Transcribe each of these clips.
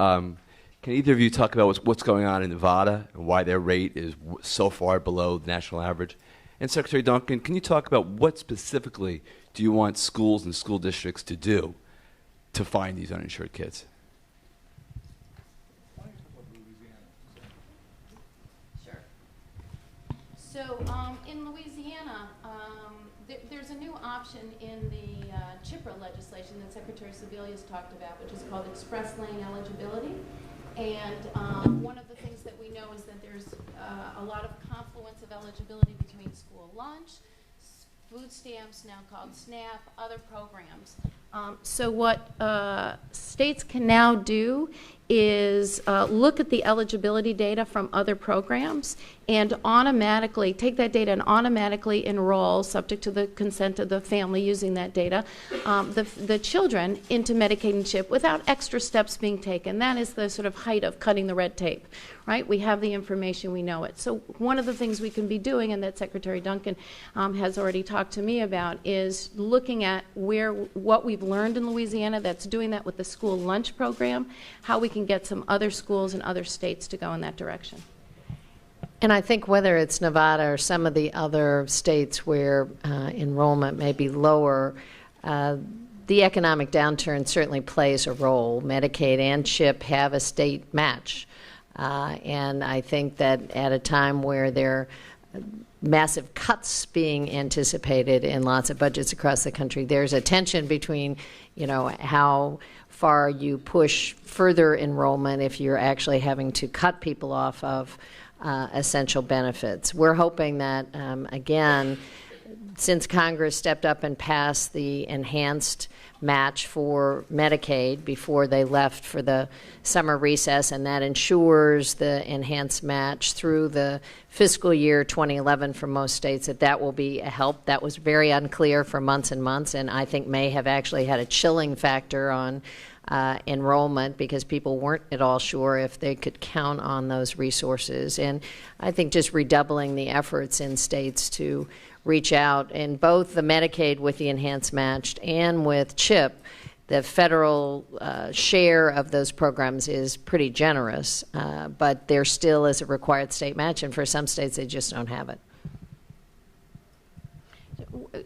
Can either of you talk about what's going on in Nevada and why their rate is so far below the national average? And Secretary Duncan, can you talk about what specifically do you want schools and school districts to do to find these uninsured kids? Sure. So in Louisiana, there's a new option in the CHIPRA legislation that Secretary Sebelius talked about, which is called express lane eligibility. And one of the things that we know is that there's a lot of confluence of eligibility between school lunch, food stamps, now called SNAP, other programs. So what states can now do is look at the eligibility data from other programs and automatically take that data and automatically enroll, subject to the consent of the family using that data, the children into Medicaid and CHIP without extra steps being taken. That is the sort of height of cutting the red tape, right? We have the information, we know it. So one of the things we can be doing, and that Secretary Duncan has already talked to me about, is looking at what we've learned in Louisiana that's doing that with the school lunch program, how we can get some other schools and other states to go in that direction. And I think whether it's Nevada or some of the other states where enrollment may be lower, the economic downturn certainly plays a role. Medicaid and CHIP have a state match. And I think that at a time where there are massive cuts being anticipated in lots of budgets across the country, there's a tension between, how far you push further enrollment if you're actually having to cut people off of essential benefits. We're hoping that, again, since Congress stepped up and passed the enhanced match for Medicaid before they left for the summer recess, and that ensures the enhanced match through the fiscal year 2011 for most states, that will be a help. That was very unclear for months and months, and I think may have actually had a chilling factor on enrollment because people weren't at all sure if they could count on those resources. And I think just redoubling the efforts in states to reach out in both the Medicaid with the enhanced matched and with CHIP, the federal share of those programs is pretty generous, but there still is a required state match, and for some states they just don't have it.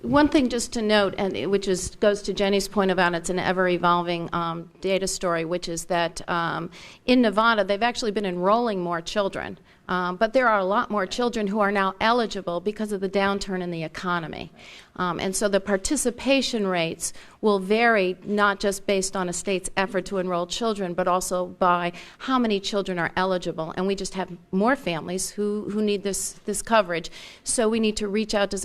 One thing just to note, and which goes to Jenny's point about it's an ever-evolving data story, which is that in Nevada they've actually been enrolling more children. But there are a lot more children who are now eligible because of the downturn in the economy. And so the participation rates will vary not just based on a state's effort to enroll children, but also by how many children are eligible. And we just have more families who need this coverage. So we need to reach out to